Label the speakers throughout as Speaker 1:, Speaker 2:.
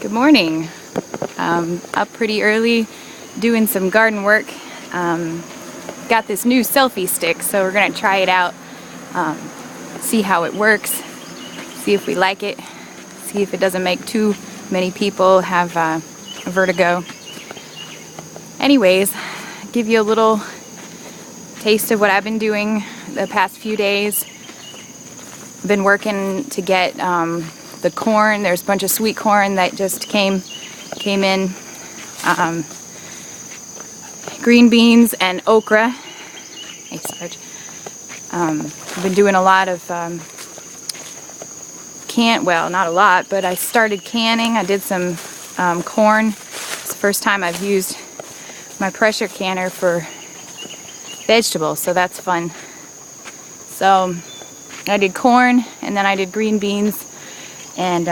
Speaker 1: Good morning. Up pretty early doing some garden work. Got this new selfie stick, so we're gonna try it out, see how it works, see if we like it, see if it doesn't make too many people have vertigo. Anyways, give you a little taste of what I've been doing the past few days. I've been working to get the corn. There's a bunch of sweet corn that just came in. Green beans and okra. Hey, Sarge. I've been doing a lot of well, not a lot, but I started canning. I did some corn. It's the first time I've used my pressure canner for vegetables, so that's fun. So I did corn, and then I did green beans, and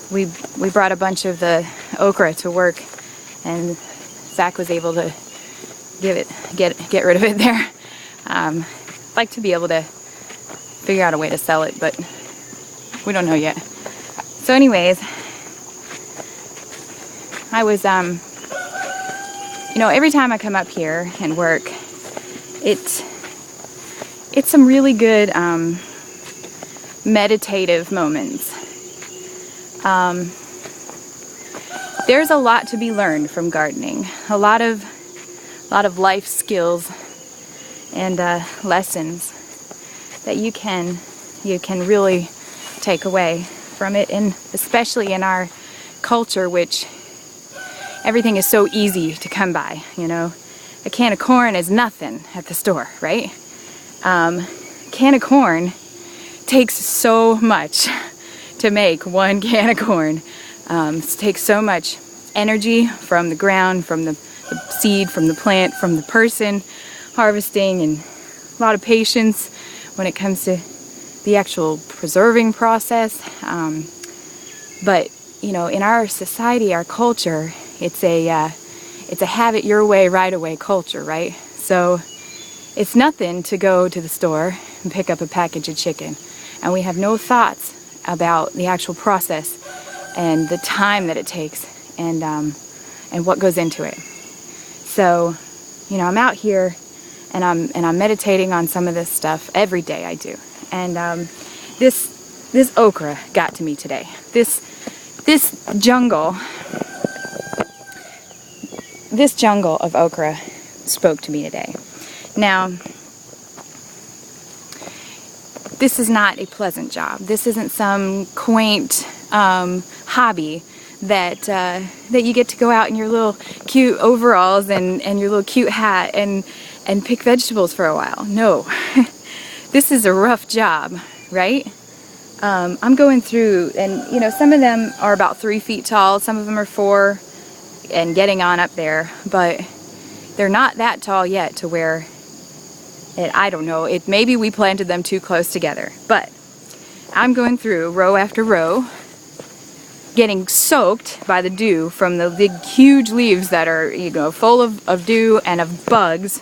Speaker 1: we brought a bunch of the okra to work, and Zach was able to get rid of it there. I'd like to be able to figure out a way to sell it, but we don't know yet. So anyways, I was every time I come up here and work, it's some really good meditative moments. There's a lot to be learned from gardening. A lot of life skills and lessons that you can really take away from it, and especially in our culture, which everything is so easy to come by. A can of corn is nothing at the store, right? A can of corn takes so much to make one can of corn. It takes so much energy from the ground, from the seed, from the plant, from the person harvesting, and a lot of patience when it comes to the actual preserving process. But in our society, our culture, it's a have it your way, right away culture, right? So it's nothing to go to the store and pick up a package of chicken, and we have no thoughts about the actual process and the time that it takes, and what goes into it. So, I'm out here and I'm meditating on some of this stuff every day. I do, and this okra got to me today. This jungle of okra spoke to me today. Now, this is not a pleasant job. This isn't some quaint hobby that you get to go out in your little cute overalls and your little cute hat and pick vegetables for a while. No, this is a rough job, right? I'm going through, and some of them are about 3 feet tall, some of them are 4 and getting on up there, but they're not that tall yet to where I don't know, maybe we planted them too close together, but I'm going through row after row, getting soaked by the dew from the big huge leaves that are full of dew and of bugs,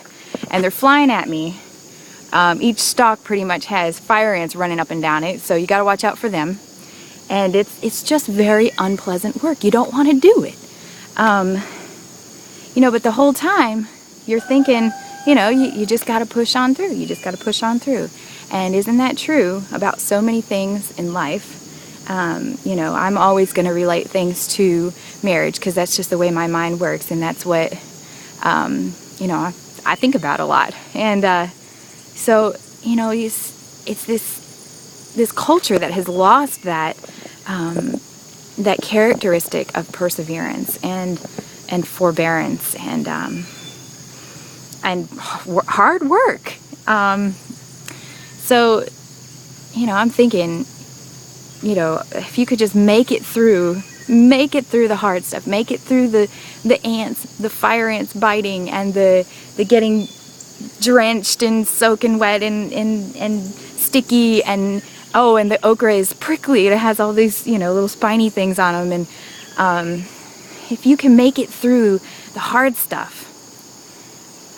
Speaker 1: and they're flying at me. Each stalk pretty much has fire ants running up and down it, so you got to watch out for them, and it's just very unpleasant work. You don't want to do it, but the whole time you're thinking, you just got to push on through. You just got to push on through. And isn't that true about so many things in life? I'm always going to relate things to marriage because that's just the way my mind works, and that's what, I think about a lot. And so, it's this culture that has lost that characteristic of perseverance and forbearance and hard work. So, I'm thinking, if you could just make it through the hard stuff, make it through the ants, the fire ants biting, and the getting drenched and soaking wet and sticky, and the okra is prickly. It has all these, little spiny things on them, and if you can make it through the hard stuff,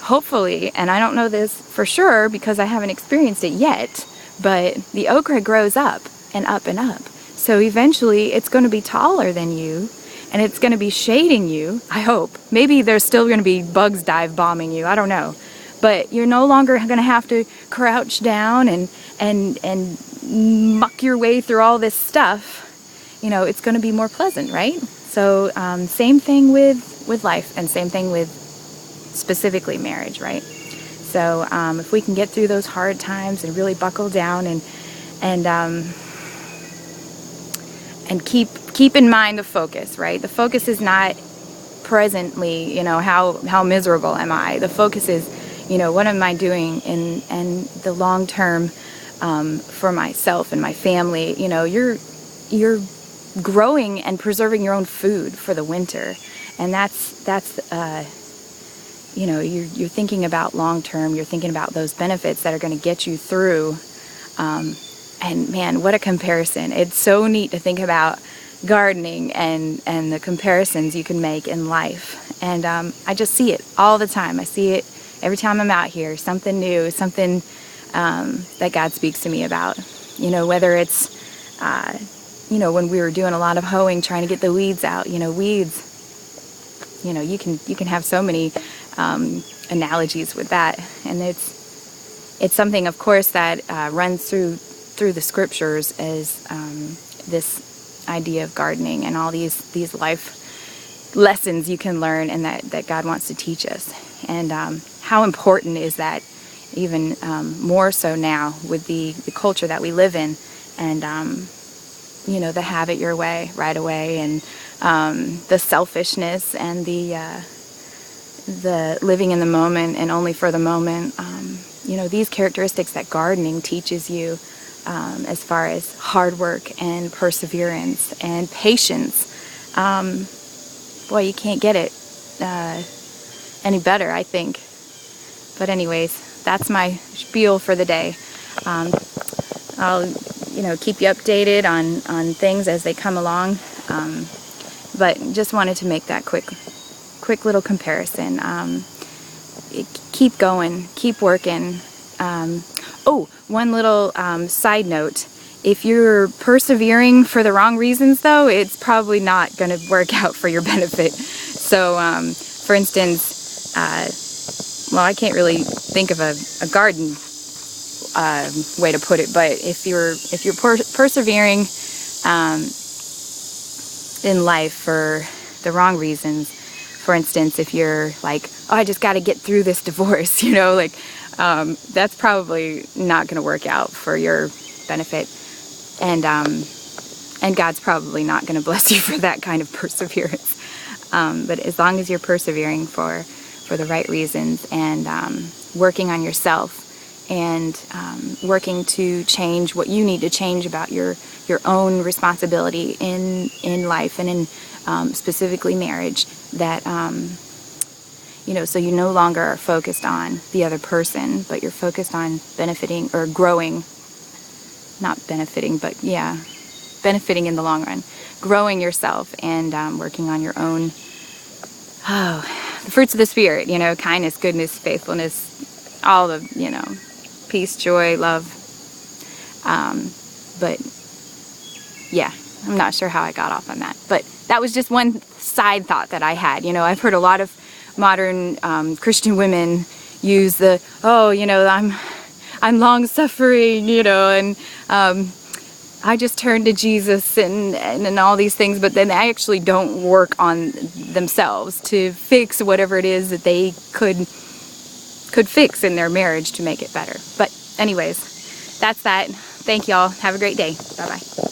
Speaker 1: hopefully, and I don't know this for sure because I haven't experienced it yet, but the okra grows up and up and up. So eventually it's going to be taller than you, and it's going to be shading you, I hope. Maybe there's still going to be bugs dive bombing you, I don't know. But you're no longer going to have to crouch down and muck your way through all this stuff. You know, it's going to be more pleasant, right? So same thing with life, and same thing with specifically marriage, right? So if we can get through those hard times and really buckle down and keep in mind the focus, right? The focus is not presently, you know, how miserable am I? The focus is, you know, what am I doing in the long term for myself and my family? You know, you're growing and preserving your own food for the winter, and that's you know, you're thinking about long term. You're thinking about those benefits that are going to get you through. And man, what a comparison! It's so neat to think about gardening and the comparisons you can make in life. And I just see it all the time. I see it every time I'm out here. Something new, something that God speaks to me about. You know, whether it's you know, when we were doing a lot of hoeing, trying to get the weeds out. You know, weeds. You know, you can have so many analogies with that, and it's something, of course, that runs through the scriptures as this idea of gardening and all these life lessons you can learn, and that God wants to teach us. And how important is that, even more so now with the culture that we live in, and you know, the have it your way right away, and the selfishness and the living in the moment and only for the moment. You know, these characteristics that gardening teaches you, as far as hard work and perseverance and patience. Boy, you can't get it any better, I think. But anyways, that's my spiel for the day. I'll, you know, keep you updated on things as they come along. But just wanted to make that quick little comparison. Keep going, keep working. Oh, one little side note. If you're persevering for the wrong reasons, though, it's probably not going to work out for your benefit. So, for instance, well, I can't really think of a garden way to put it, but if you're persevering in life for the wrong reasons, for instance, if you're like, oh, I just got to get through this divorce, you know, like, that's probably not going to work out for your benefit, and God's probably not going to bless you for that kind of perseverance. But as long as you're persevering for the right reasons, and working on yourself, and working to change what you need to change about your own responsibility in life, and in specifically marriage, that you know, so you no longer are focused on the other person, but you're focused on benefiting or growing, not benefiting, but yeah, benefiting in the long run, growing yourself, and working on your own, the fruits of the Spirit, you know, kindness, goodness, faithfulness, all the, you know, peace, joy, love. But yeah, I'm not sure how I got off on that, but that was just one side thought that I had. You know, I've heard a lot of modern Christian women use the, oh, you know, I'm long suffering, you know, and I just turn to Jesus and all these things, but then they actually don't work on themselves to fix whatever it is that they could fix in their marriage to make it better. But anyways, that's that. Thank y'all. Have a great day. Bye-bye.